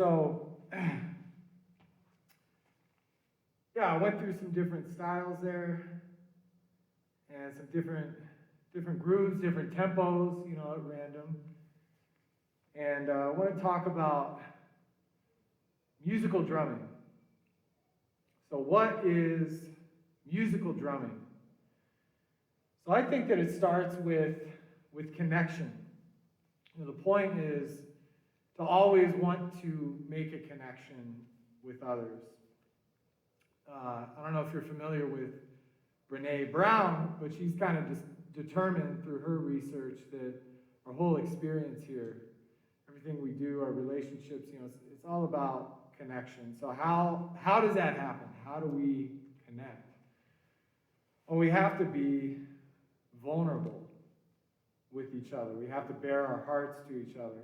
so yeah, I went through some different styles there, and some different grooves, different tempos, at random. And I want to talk about musical drumming. So what is musical drumming? So I think that it starts with connection. The point is to always want to make a connection with others. I don't know if you're familiar with Brene Brown, but she's kind of just determined through her research that our whole experience here, everything we do, our relationships, it's all about connection. So how does that happen? How do we connect? Well, we have to be vulnerable with each other. We have to bare our hearts to each other.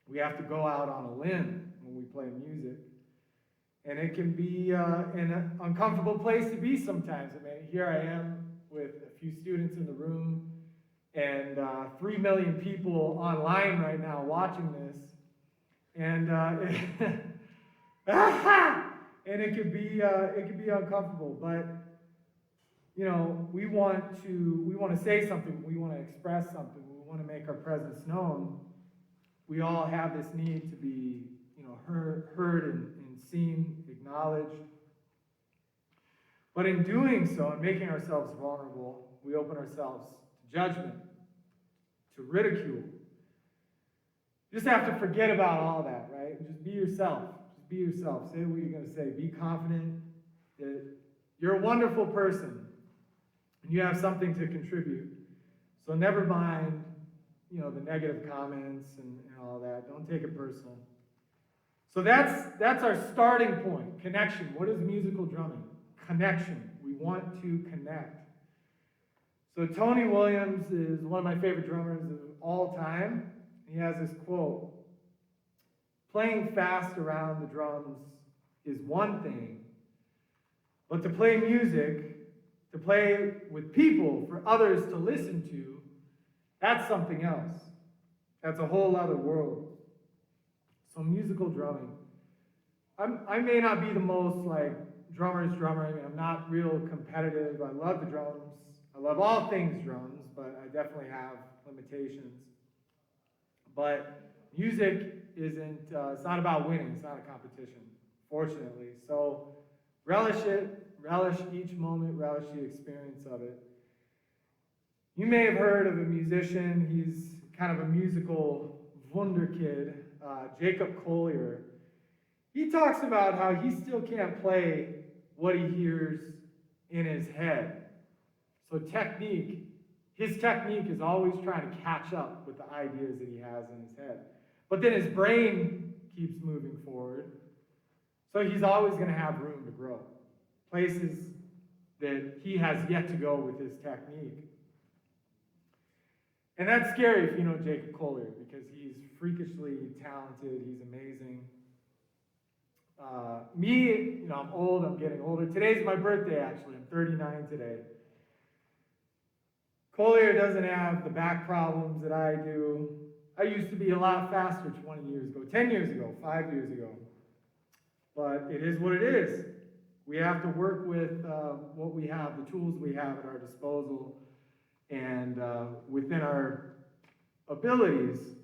We have to go out on a limb when we play music. And it can be an uncomfortable place to be sometimes. I mean, here I am with a few students in the room and 3 million people online right now watching this. And and it could be uncomfortable, but we want to say something, we want to express something, we want to make our presence known. We all have this need to be, heard and seen, acknowledged. But in doing so, and making ourselves vulnerable, we open ourselves to judgment, to ridicule. You just have to forget about all that, right? And just be yourself. Just be yourself. Say what you're going to say. Be confident that you're a wonderful person and you have something to contribute. So never mind, the negative comments and all that. Don't take it personal. So that's our starting point, connection. What is musical drumming? Connection. We want to connect. So Tony Williams is one of my favorite drummers of all time. He has this quote: "Playing fast around the drums is one thing, but to play music, to play with people for others to listen to, that's something else. That's a whole other world." So musical drumming. I may not be the most drummer's drummer. I mean, I'm not real competitive. I love the drums. I love all things drums, but I definitely have limitations. But music isn't, it's not about winning. It's not a competition, fortunately. So relish it, relish each moment, relish the experience of it. You may have heard of a musician. He's kind of a musical wunderkid, Jacob Collier. He talks about how he still can't play what he hears in his head. So his technique is always trying to catch up with the ideas that he has in his head. But then his brain keeps moving forward. So he's always going to have room to grow. Places that he has yet to go with his technique. And that's scary if you know Jacob Collier, because he's freakishly talented. He's amazing. I'm old. I'm getting older. Today's my birthday, actually. I'm 39 today. Collier doesn't have the back problems that I do. I used to be a lot faster 20 years ago, 10 years ago, 5 years ago. But it is what it is. We have to work with what we have, the tools we have at our disposal, and within our abilities,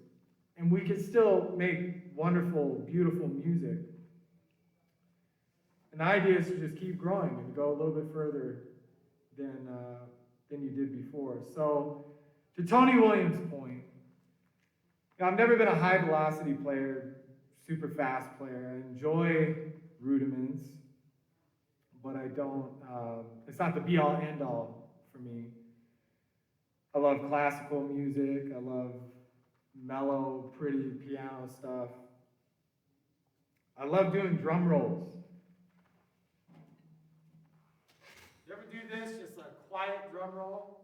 and we can still make wonderful, beautiful music. And the idea is to just keep growing and go a little bit further than you did before. So, to Tony Williams' point, I've never been a high velocity player, super fast player. I enjoy rudiments, but I don't, it's not the be all end all for me. I love classical music. I love mellow, pretty piano stuff. I love doing drum rolls. You ever do this? Just a quiet drum roll?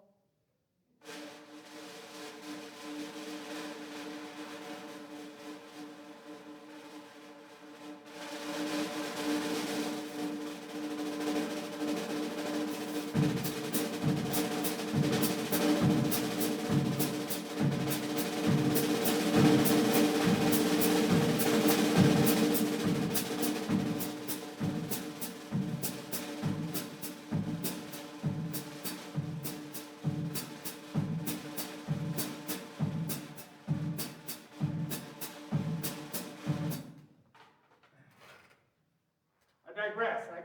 breaths. I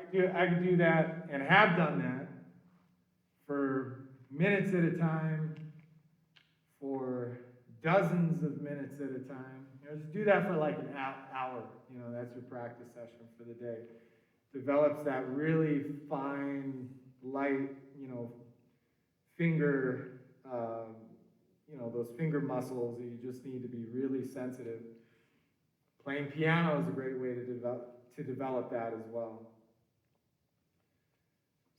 could do that and have done that for minutes at a time, for dozens of minutes at a time. Just do that for like an hour. That's your practice session for the day. Develops that really fine, light, finger, those finger muscles that you just need to be really sensitive. Playing piano is a great way to develop that as well.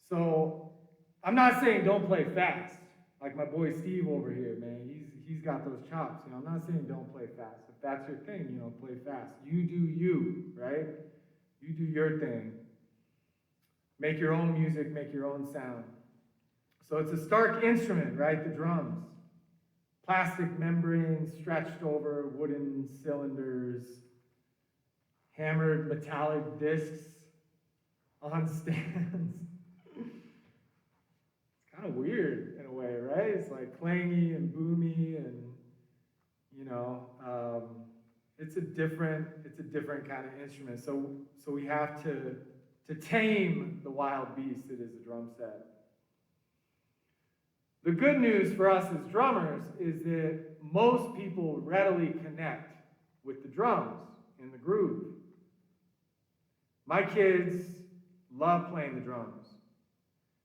So I'm not saying don't play fast, like my boy Steve over here, man. He's got those chops. I'm not saying don't play fast. If that's your thing, play fast. You do you, right? You do your thing. Make your own music, make your own sound. So it's a stark instrument, right? The drums. Plastic membrane stretched over wooden cylinders, hammered metallic discs on stands. It's kind of weird in a way, right? It's like clangy and boomy, and it's a different kind of instrument. So we have to tame the wild beast that is a drum set. The good news for us as drummers is that most people readily connect with the drums and the groove. My kids love playing the drums.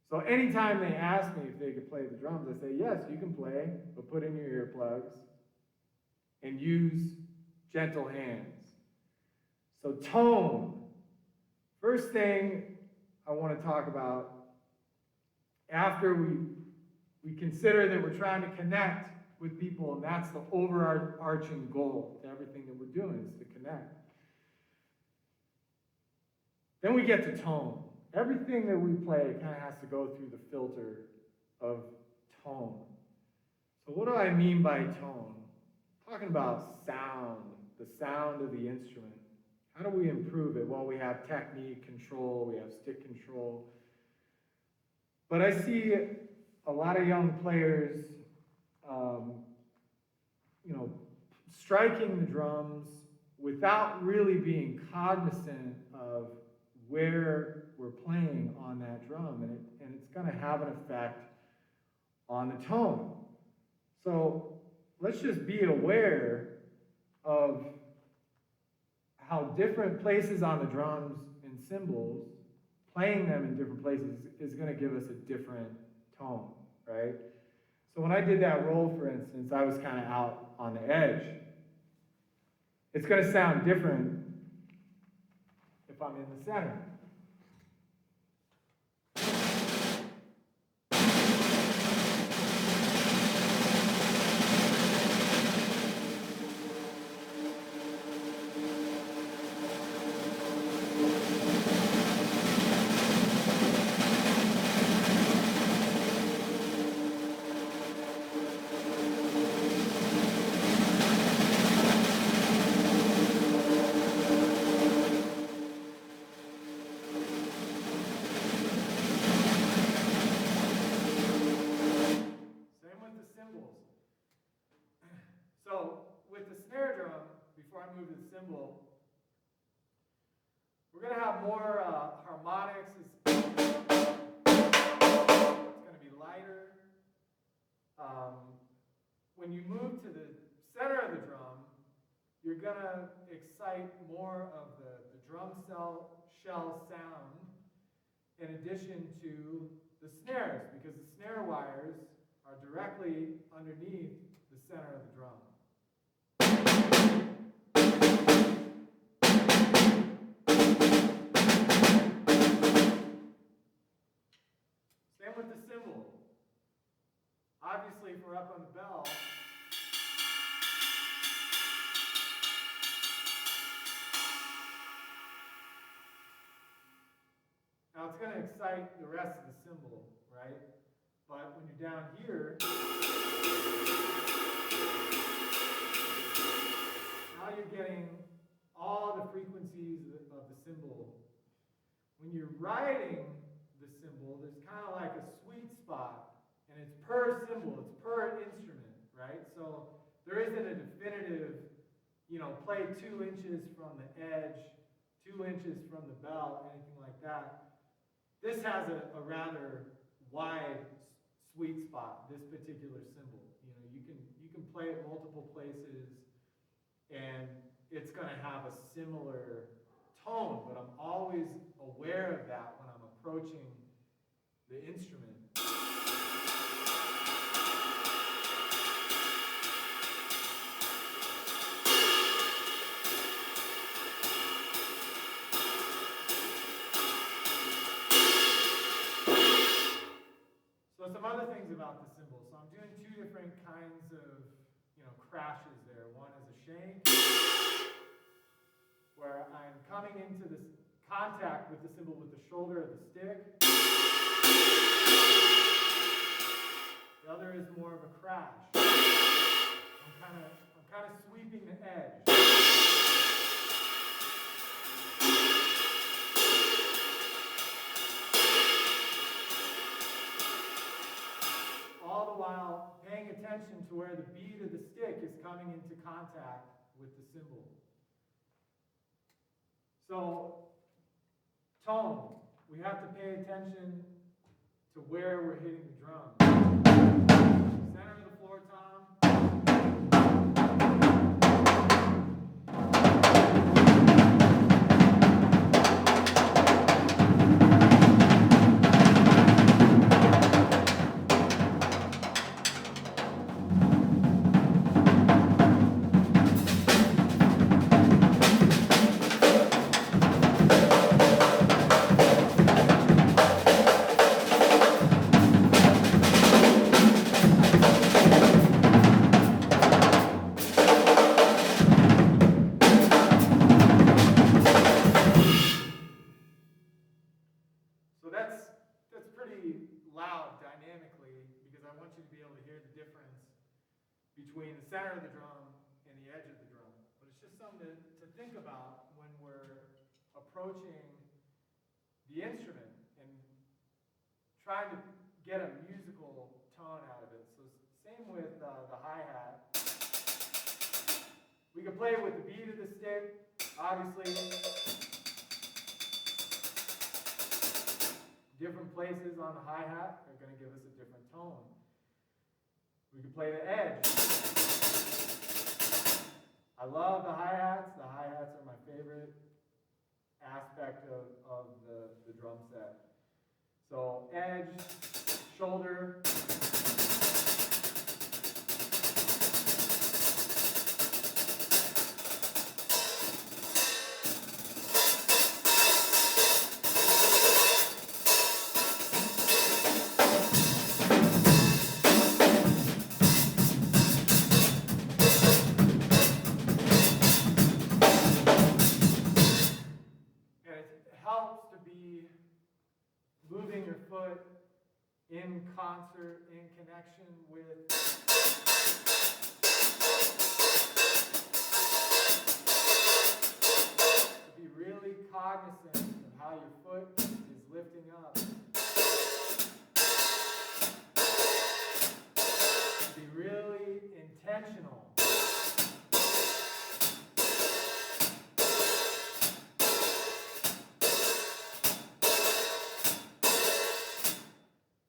So anytime they ask me if they could play the drums, I say, yes, you can play, but put in your earplugs and use gentle hands. So tone. First thing I want to talk about, after we consider that we're trying to connect with people, and that's the overarching goal to everything that we're doing, is to connect. Then we get to tone. Everything that we play kind of has to go through the filter of tone. So what do I mean by tone? I'm talking about sound, the sound of the instrument. How do we improve it? Well, we have technique control, we have stick control. But I see a lot of young players, striking the drums without really being cognizant of where we're playing on that drum, and it's going to have an effect on the tone. So let's just be aware of how different places on the drums and cymbals, playing them in different places, is going to give us a different tone, right? So when I did that roll, for instance, I was kind of out on the edge. It's going to sound different if I'm in the center. Move the cymbal, we're going to have more harmonics. It's going to be lighter. When you move to the center of the drum, you're going to excite more of the drum shell sound in addition to the snares, because the snare wires are directly underneath the center of the drum. With the cymbal. Obviously, if we're up on the bell, now it's going to excite the rest of the cymbal, right? But when you're down here, now you're getting all the frequencies of the cymbal. When you're riding the cymbal, there's kind of like a sweet spot, and it's per cymbal, it's per instrument, right? So there isn't a definitive, play 2 inches from the edge 2 inches from the bell, anything like that. This has a rather wide sweet spot, this particular cymbal. You can play it multiple places, and it's going to have a similar tone, but I'm always aware of that when I'm approaching the instrument. So some other things about the cymbal. So I'm doing 2 different kinds of, crashes there. One is a shank, where I'm coming into this contact with the cymbal with the shoulder of the stick. The other is more of a crash. I'm kind of sweeping the edge. All the while paying attention to where the bead of the stick is coming into contact with the cymbal. So, tone. We have to pay attention to where we're hitting the drum. Center of the floor tom. So that's pretty loud dynamically, because I want you to be able to hear the difference between the center of the drum and the edge of the drum. But it's just something to think about when we're approaching the instrument and trying to get a musical tone out of it. So same with the hi-hat. We can play with the bead of the stick, obviously. Different places on the hi-hat are going to give us a different tone. We can play the edge. I love the hi-hats. The hi-hats are my favorite aspect of the drum set. So edge, shoulder. Moving your foot in concert, in connection with to be really cognizant of how your foot is lifting up. To be really intentional.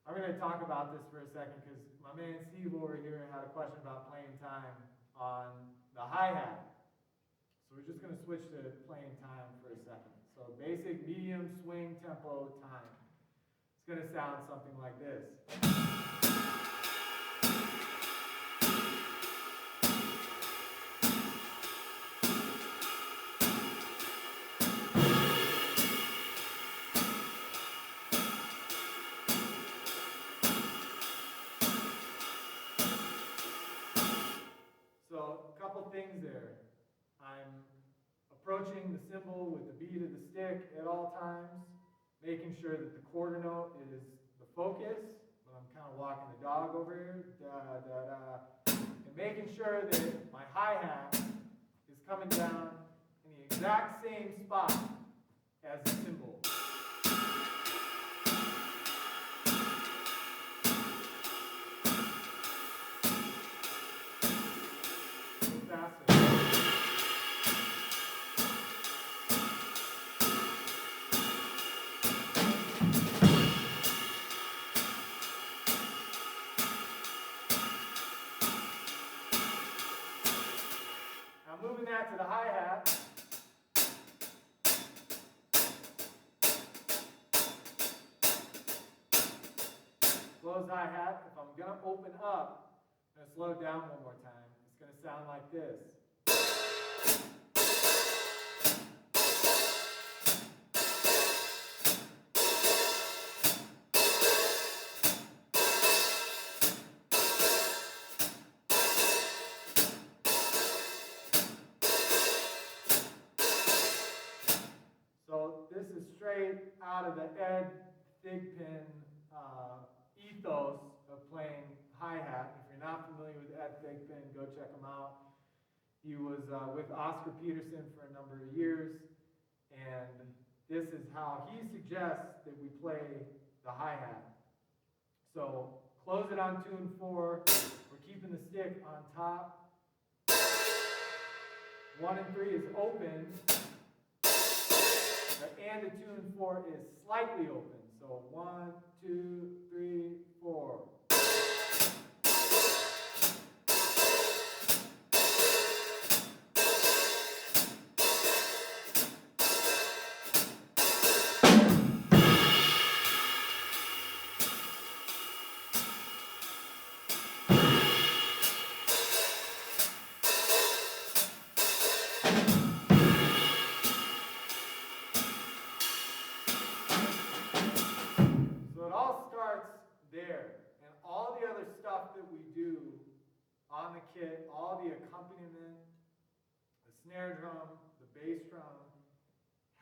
I'm going to talk about this for a second because my man Steve over here had a question about playing time on the hi-hat. So we're just going to switch to playing time for a second. So basic medium swing tempo time. It's going to sound something like this. So a couple things there. I'm approaching the cymbal with the bead of the stick at all times, making sure that the quarter note is the focus, but I'm kind of walking the dog over here, da, da, da, and making sure that my hi-hat is coming down in the exact same spot as the cymbal. Faster. back to the hi-hat. Close hi-hat. If I'm going to open up, I'm going to slow it down one more time. It's going to sound like this. So this is straight out of the Ed Thigpen ethos of playing hi-hat. If you're not familiar with Ed Thigpen, go check him out. He was with Oscar Peterson for a number of years, and this is how he suggests that we play the hi-hat. So close it on 2 and 4. We're keeping the stick on top. 1 and 3 is open. And the 2 and 4 is slightly open. So 1, 2, 3, 4. There, and all the other stuff that we do on the kit, all the accompaniment, the snare drum, the bass drum,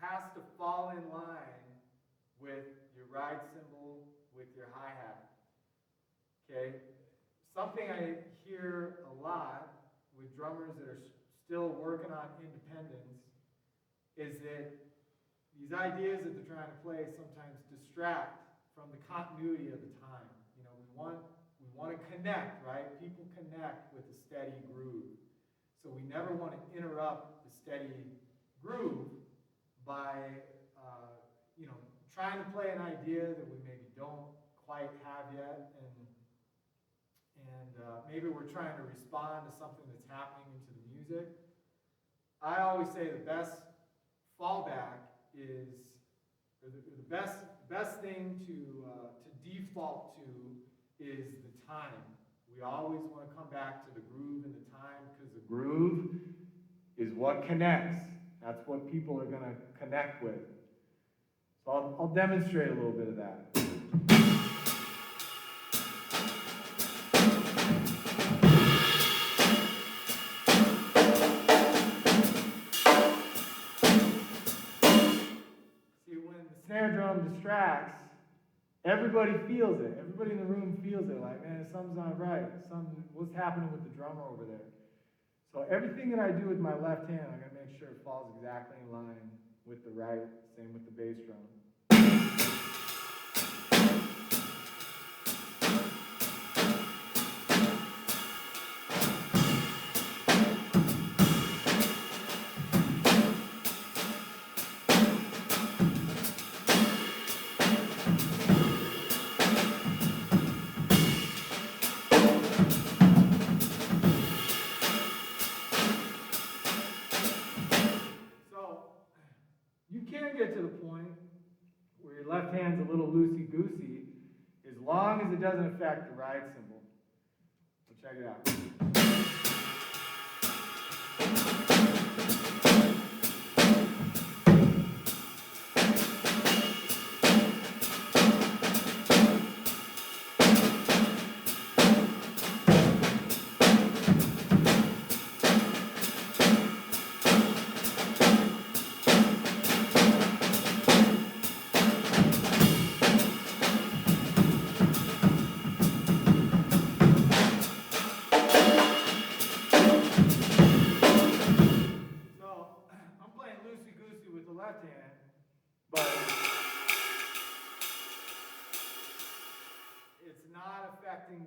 has to fall in line with your ride cymbal, with your hi-hat. Okay? Something I hear a lot with drummers that are still working on independence is that these ideas that they're trying to play sometimes distract from the continuity of the time. You know, we want to connect, right? People connect with a steady groove. So we never want to interrupt the steady groove by, trying to play an idea that we maybe don't quite have yet, and maybe we're trying to respond to something that's happening into the music. I always say the best fallback is, or the best thing to default to is the time. We always want to come back to the groove and the time, because the groove is what connects. That's what people are going to connect with. So I'll demonstrate a little bit of that. Snare drum distracts, everybody feels it. Everybody in the room feels it. Like, man, something's not right. What's happening with the drummer over there? So everything that I do with my left hand, I gotta make sure it falls exactly in line with the right. Same with the bass drum. Get to the point where your left hand's a little loosey-goosey, as long as it doesn't affect the ride cymbal. So check it out.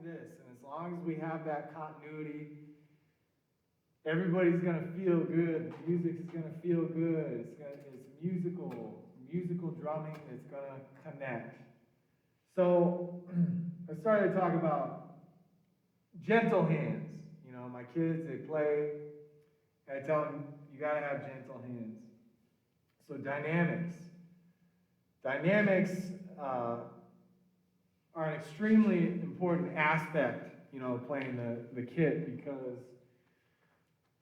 This, and as long as we have that continuity, everybody's going to feel good. The music's going to feel good. It's musical drumming that's going to connect. So I started to talk about gentle hands. You know, my kids, they play, I tell them, you gotta have gentle hands. So dynamics. Dynamics are an extremely important aspect, playing the kit, because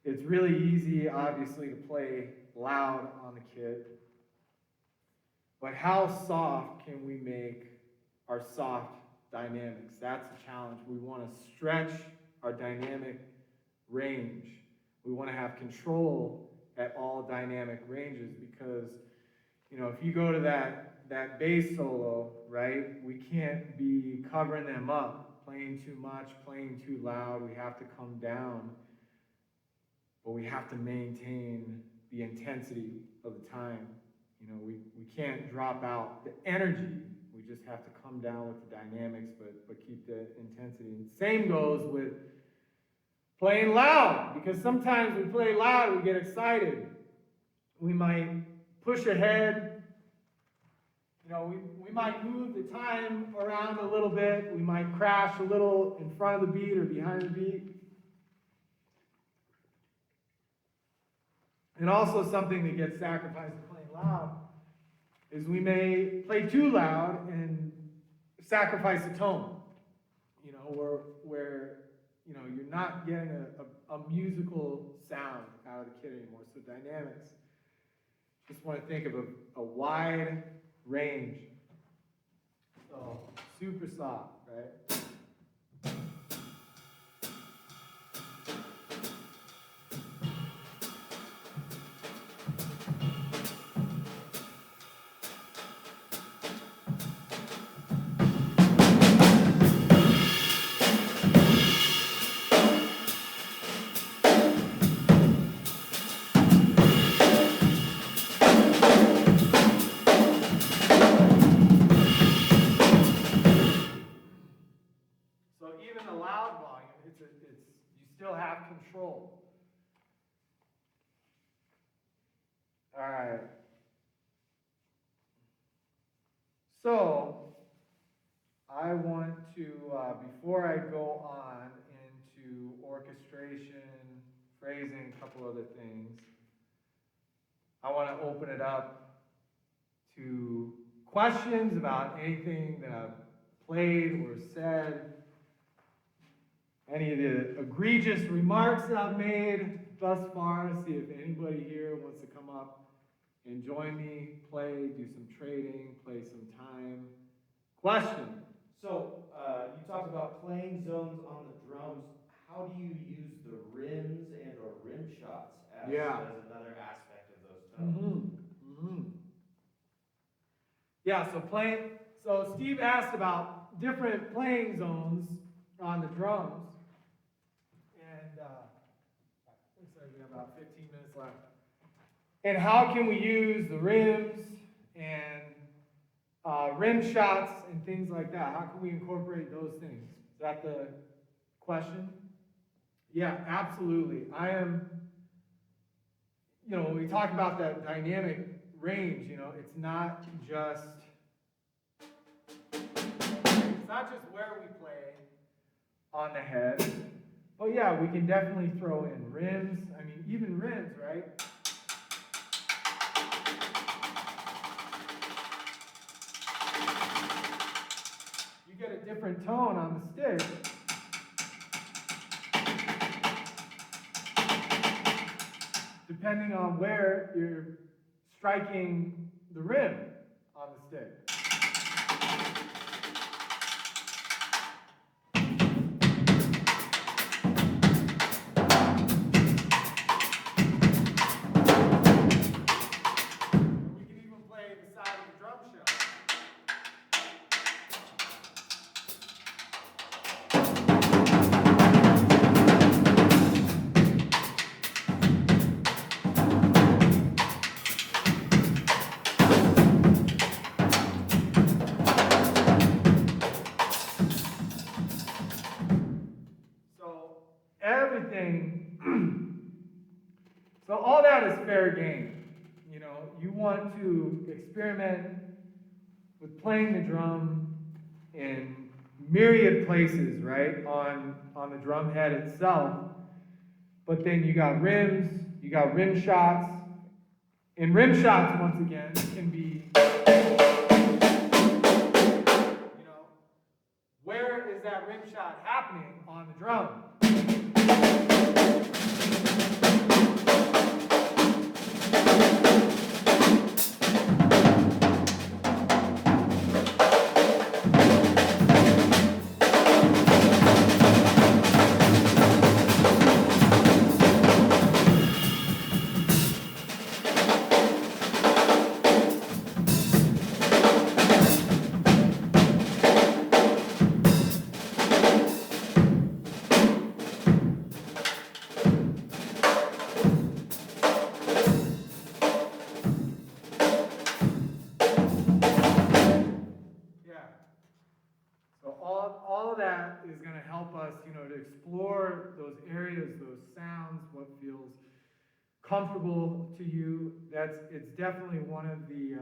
it's really easy, obviously, to play loud on the kit. But how soft can we make our soft dynamics? That's the challenge. We want to stretch our dynamic range. We want to have control at all dynamic ranges, because, if you go to that bass solo, right, we can't be covering them up, playing too much, playing too loud. We have to come down, but we have to maintain the intensity of the time. We can't drop out the energy. We just have to come down with the dynamics, but keep the intensity. And same goes with playing loud, because sometimes we play loud, we get excited. We might push ahead. We might move the time around a little bit. We might crash a little in front of the beat or behind the beat. And also something that gets sacrificed in playing loud is we may play too loud and sacrifice the tone, where you're not getting a musical sound out of the kit anymore. So dynamics, just want to think of a wide range. So super soft, right? Control. All right. So, I want to, before I go on into orchestration, phrasing, a couple other things, I want to open it up to questions about anything that I've played or said. Any of the egregious remarks that I've made thus far. See if anybody here wants to come up and join me, play, do some trading, play some time. Question. So, you talked about playing zones on the drums. How do you use the rims and or rim shots as another aspect of those tones? Yeah, so Steve asked about different playing zones on the drums. Looks like we have about 15 minutes left. And how can we use the rims and rim shots and things like that? How can we incorporate those things? Is that the question? Yeah, absolutely. I am, when we talk about that dynamic range, it's not just where we play on the head. But yeah, we can definitely throw in rims. I mean, even rims, right? You get a different tone on the stick. Depending on where you're striking the rim on the stick. So all that is fair game. You want to experiment with playing the drum in myriad places, right? On the drum head itself. But then you got rims, You got rim shots. And rim shots, once again, can be, where is that rim shot happening on the drum? All of that is going to help us, to explore those areas, those sounds, what feels comfortable to you. It's definitely one of the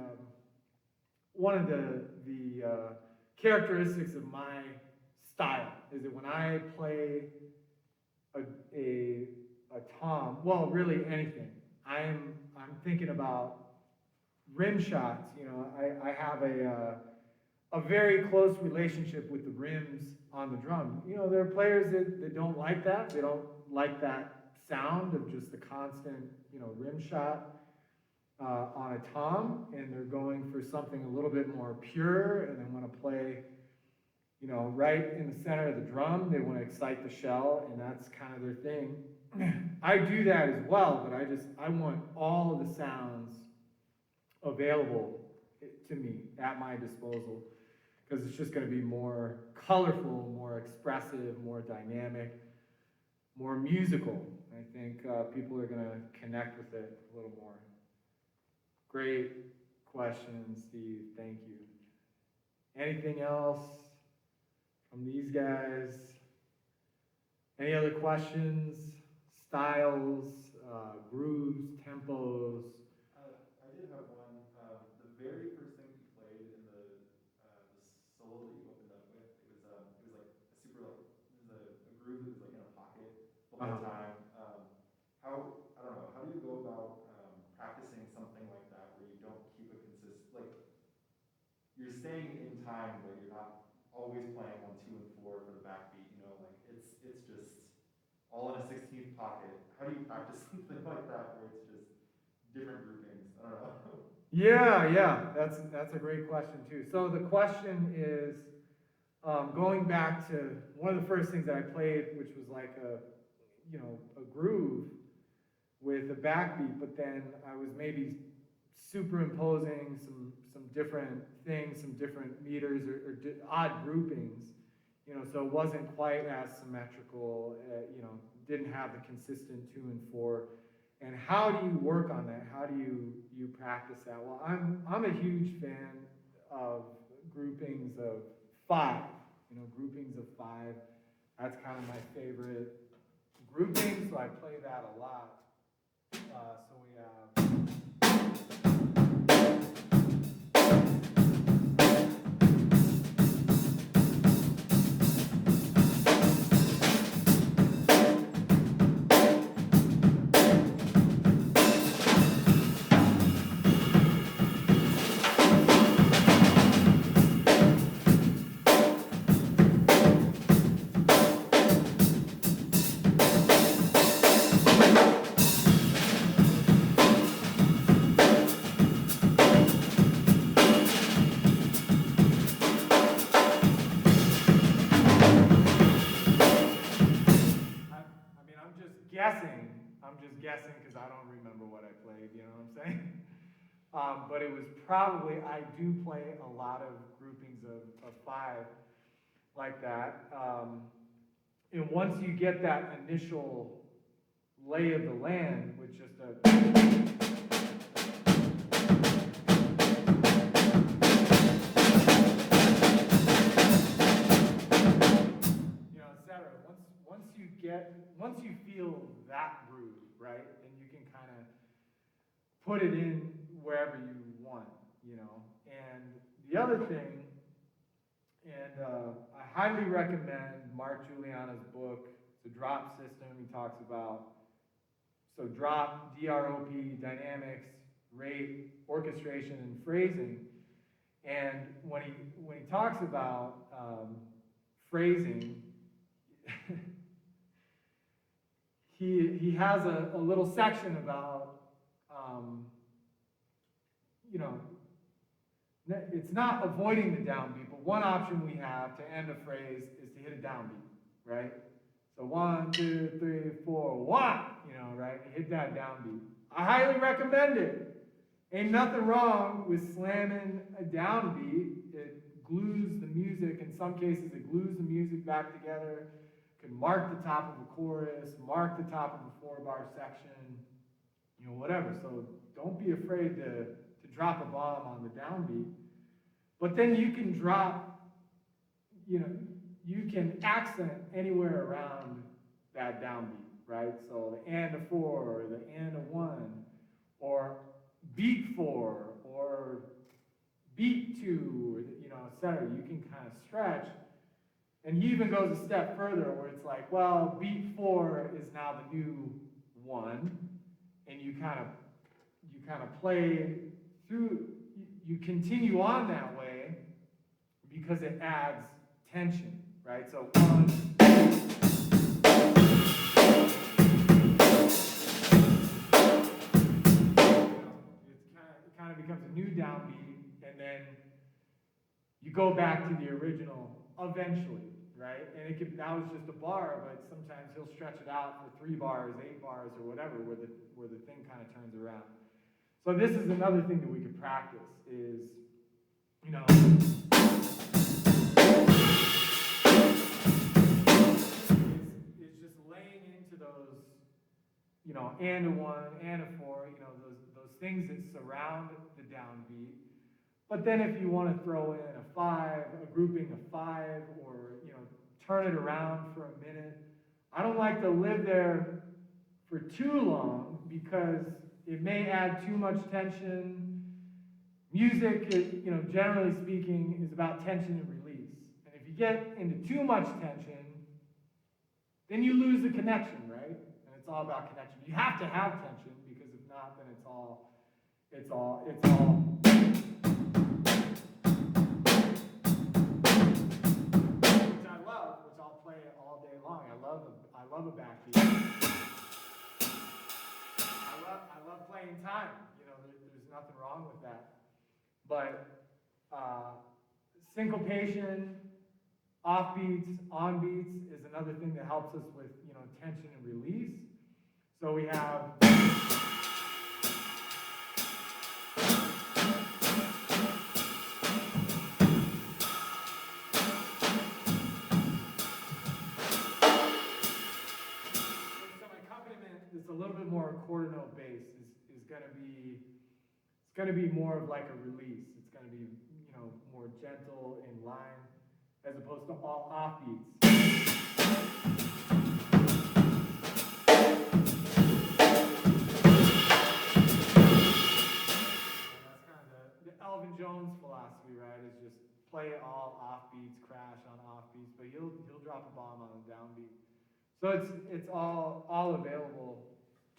characteristics of my style, is that when I play a tom, well, really anything, I'm thinking about rim shots. I have a very close relationship with the rims on the drum. There are players that don't like that. They don't like that sound of just the constant, rim shot on a tom, and they're going for something a little bit more pure, and they want to play, right in the center of the drum. They want to excite the shell, and that's kind of their thing. I do that as well, but I want all of the sounds available to me at my disposal, because it's just going to be more colorful, more expressive, more dynamic, more musical. I think people are going to connect with it a little more. Great question, Steve. Thank you. Anything else from these guys? Any other questions? Styles, grooves, tempos? I did have one. The very first thing you played in the solo that you opened up with, it was like a super a groove that was like in a pocket the whole time. I don't know, how do you go about practicing something like that where you don't keep a you're staying in time, but you're not always playing on 2 and 4 for the backbeat, it's just all in a 16th pocket. How do you practice something like that where it's just different groupings? I don't know. Yeah, that's a great question too. So the question is, going back to one of the first things that I played, which was like a groove with a backbeat, but then I was maybe superimposing some different things, some different meters or odd groupings, so it wasn't quite as symmetrical, didn't have the consistent 2 and 4. And how do you work on that? How do you practice that? Well, I'm a huge fan of groupings of 5. Groupings of 5. That's kind of my favorite grouping, so I play that a lot. So we have. I'm just guessing because I don't remember what I played, you know what I'm saying? But it was probably, I do play a lot of groupings of 5 like that. And once you get that initial lay of the land with just etc. Once you feel that groove, right, then you can kind of put it in wherever you want, And the other thing, and I highly recommend Mark Juliana's book, The Drop System. He talks about So drop, DROP, dynamics, rate, orchestration, and phrasing. And when he talks about phrasing, he has a little section about, you know, it's not avoiding the downbeat, but one option we have to end a phrase is to hit a downbeat, right? So 1, 2, 3, 4, 1, you know, right? Hit that downbeat. I highly recommend it. Ain't nothing wrong with slamming a downbeat. It glues the music. In some cases, it glues the music back together. It can mark the top of a chorus, mark the top of a 4-bar section, you know, whatever. So don't be afraid to drop a bomb on the downbeat. But then you can drop, you know, you can accent anywhere around that downbeat, right? So the and a 4, or the and a 1, or beat 4, or beat 2, or, you know, etc. You can kind of stretch. And he even goes a step further where it's like, well, beat 4 is now the new 1, and you kind of play through, you continue on that way because it adds tension, right? So 1, it kind of becomes a new downbeat, and then you go back to the original eventually, right? And that was just a bar, but sometimes he'll stretch it out for 3 bars, 8 bars, or whatever, where the thing kind of turns around. So this is another thing that we could practice is, you know, it's just laying into those, you know, and a 1, and a 4, you know, those things that surround the downbeat. But then if you want to throw in a 5, a grouping of 5, or, you know, turn it around for a minute, I don't like to live there for too long because it may add too much tension. Music, you know, generally speaking, is about tension and release. And if you get into too much tension, then you lose the connection, right? And it's all about connection. You have to have tension, because if not, then it's all. Which I love, which I'll play all day long. I love a backbeat. I love playing time. You know, there's nothing wrong with that. But syncopation, offbeats, onbeats is another thing that helps us with, you know, tension and release. So we have. It's a little bit more quarter note bass is going to be more of like a release. It's going to be, you know, more gentle in line as opposed to all offbeats. And that's kind of the Elvin Jones philosophy, right? Is just play all offbeats, crash on offbeats, but he'll drop a bomb on a downbeat. So it's all available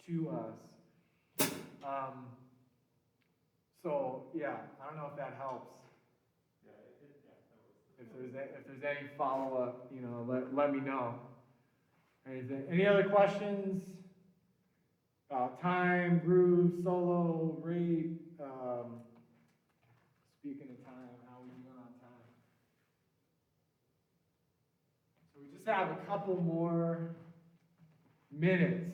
to us. So yeah, I don't know if that helps. If there's any follow up, you know, let me know. Any other questions about time, groove, solo, rate? Speaking of time, how are we doing on time? So we just have a couple more minutes.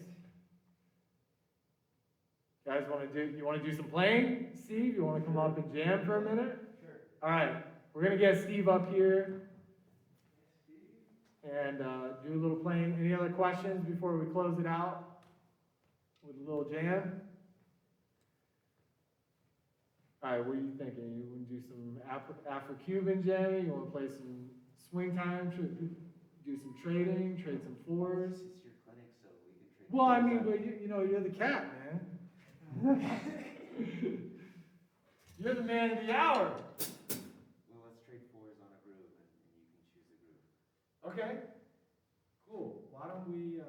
Guys you want to do some playing? Steve, you want to come up and jam for a minute? Sure. All right, we're going to get Steve up here and do a little playing. Any other questions before we close it out with a little jam? All right, what are you thinking? You want to do some Afro-Cuban jamming? You want to play some swing time? Do some trading? Trade some fours? This is your clinic, so we can trade. Well, I mean, but you know, you're the cat, man. You're the man of the hour. Well, let's trade fours on a groove, and you can choose a groove. Okay. Cool. Why don't we,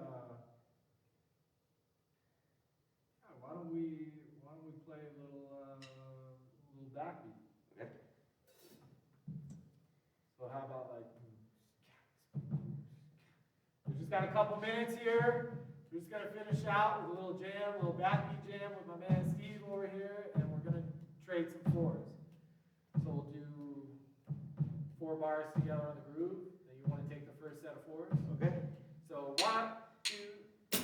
got a couple minutes here. We're just gonna finish out with a little jam, a little backbeat jam with my man Steve over here, and we're gonna trade some fours. So we'll do 4 bars together on the groove. Then you want to take the first set of fours. Okay. So 1, 2, 3.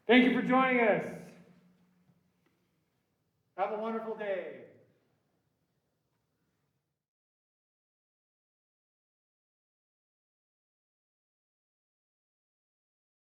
Thank you for joining us. Have a wonderful day.